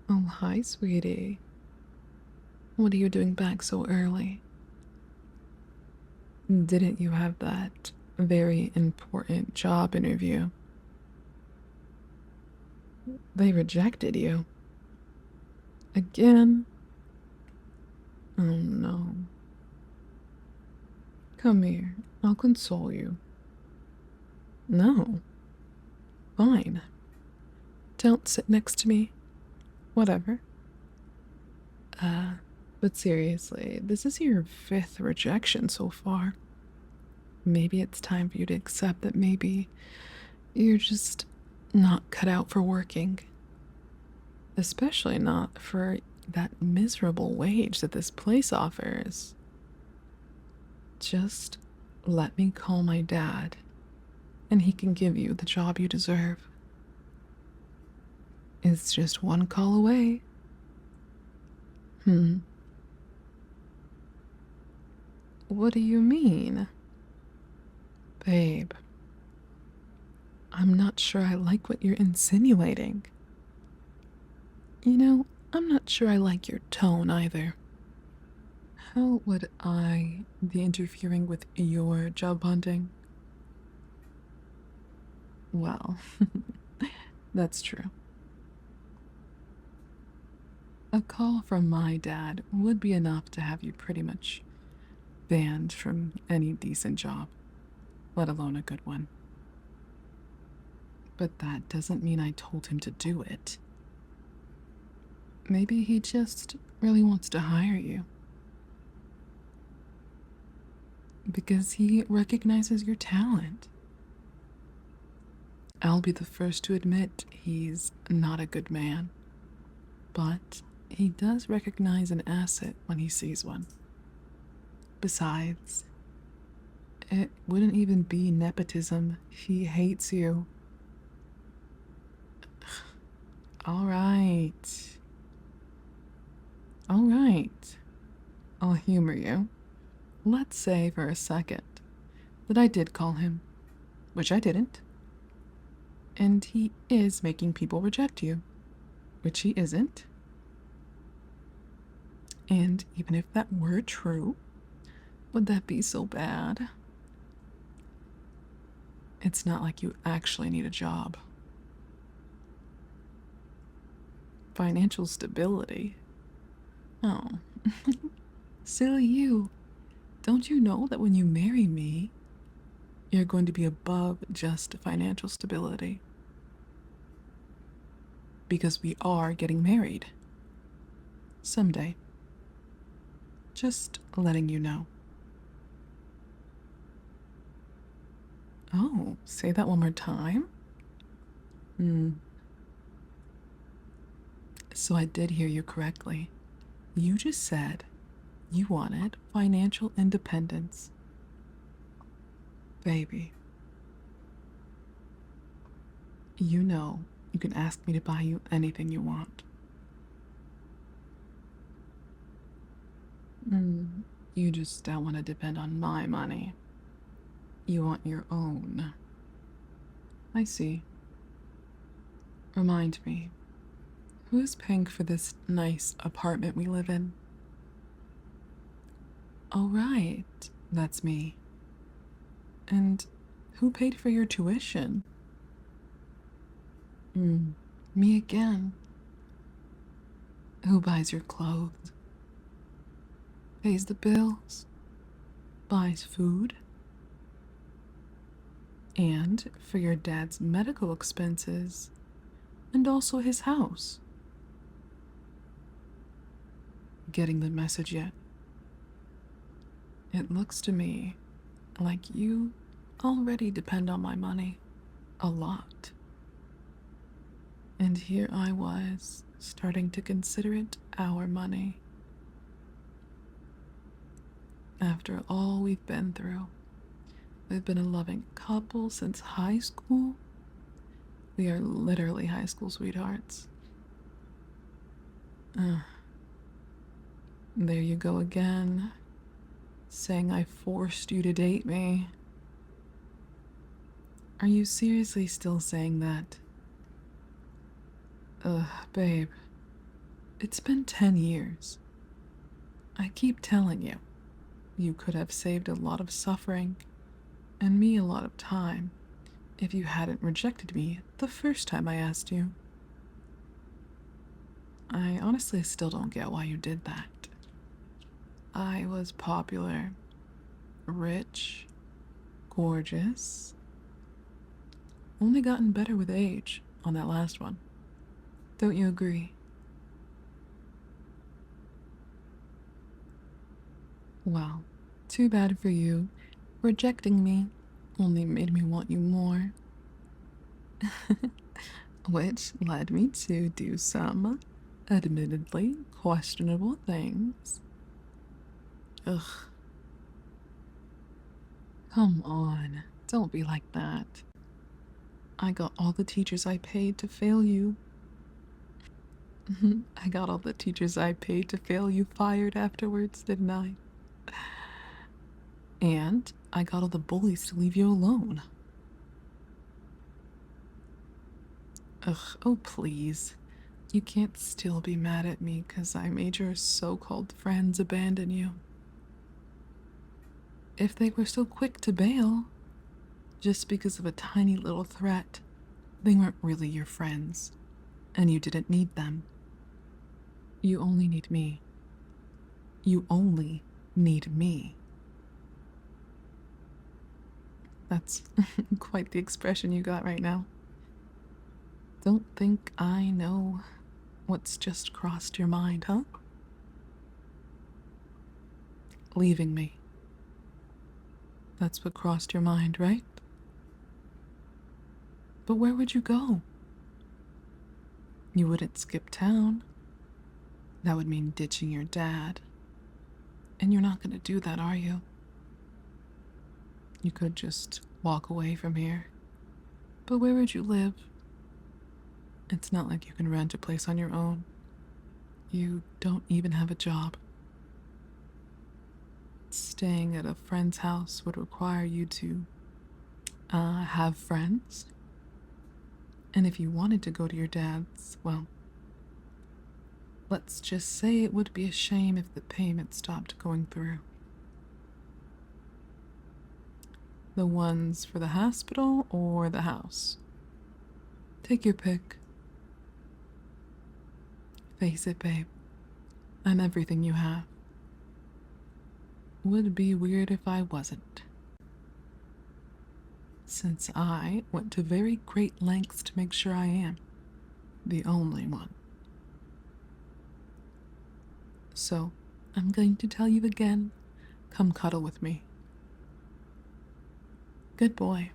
Oh, hi, sweetie. What are you doing back so early? Didn't you have that very important job interview? They rejected you. Again? Oh no. Come here. I'll console you. No. Fine. Don't sit next to me. Whatever. But seriously, this is your 5th rejection so far. Maybe it's time for you to accept that maybe you're just not cut out for working. Especially not for that miserable wage that this place offers. Just let me call my dad, and he can give you the job you deserve. It's just one call away. What do you mean? Babe, I'm not sure I like what you're insinuating. You know, I'm not sure I like your tone either. How would I be interfering with your job hunting? Well, that's true. A call from my dad would be enough to have you pretty much banned from any decent job, let alone a good one. But that doesn't mean I told him to do it. Maybe he just really wants to hire you. Because he recognizes your talent. I'll be the first to admit he's not a good man, but he does recognize an asset when he sees one. Besides, it wouldn't even be nepotism. He hates you. All right. All right. I'll humor you. Let's say for a second that I did call him, which I didn't. And he is making people reject you, which he isn't. And even if that were true, would that be so bad? It's not like you actually need a job. Financial stability. Oh. Silly you. Don't you know that when you marry me, you're going to be above just financial stability? Because we are getting married. Someday. Just letting you know. Oh, say that one more time? So I did hear you correctly. You just said you wanted financial independence. Baby, you know you can ask me to buy you anything you want. You just don't want to depend on my money. You want your own. I see. Remind me, who's paying for this nice apartment we live in? Oh, right, that's me. And who paid for your tuition? Me again. Who buys your clothes? Pays the bills? Buys food? And for your dad's medical expenses, and also his house. Getting the message yet? It looks to me like you already depend on my money a lot. And here I was, starting to consider it our money. After all we've been through, we've been a loving couple since high school. We are literally high school sweethearts. There you go again, saying I forced you to date me. Are you seriously still saying that? Babe, It's been 10 years. I keep telling you, you could have saved a lot of suffering and me a lot of time if you hadn't rejected me the first time I asked you. I honestly still don't get why you did that. I was popular, rich, gorgeous. Only gotten better with age on that last one. Don't you agree? Well, too bad for you. Rejecting me only made me want you more. Which led me to do some, admittedly, questionable things. Ugh. Come on, don't be like that. I got all the teachers I paid to fail you. I got all the teachers I paid to fail you fired afterwards, didn't I? And I got all the bullies to leave you alone. Ugh, oh please. You can't still be mad at me because I made your so-called friends abandon you. If they were so quick to bail, just because of a tiny little threat, they weren't really your friends, and you didn't need them. You only need me. You only need me. That's quite the expression you got right now. Don't think I know what's just crossed your mind, huh? Leaving me. That's what crossed your mind, right? But where would you go? You wouldn't skip town. That would mean ditching your dad. And you're not gonna do that, are you? You could just walk away from here. But where would you live? It's not like you can rent a place on your own. You don't even have a job. Staying at a friend's house would require you to, have friends. And if you wanted to go to your dad's, well, let's just say it would be a shame if the payment stopped going through. The ones for the hospital or the house? Take your pick. Face it, babe. I'm everything you have. Would be weird if I wasn't. Since I went to very great lengths to make sure I am the only one. So, I'm going to tell you again, come cuddle with me. Good boy.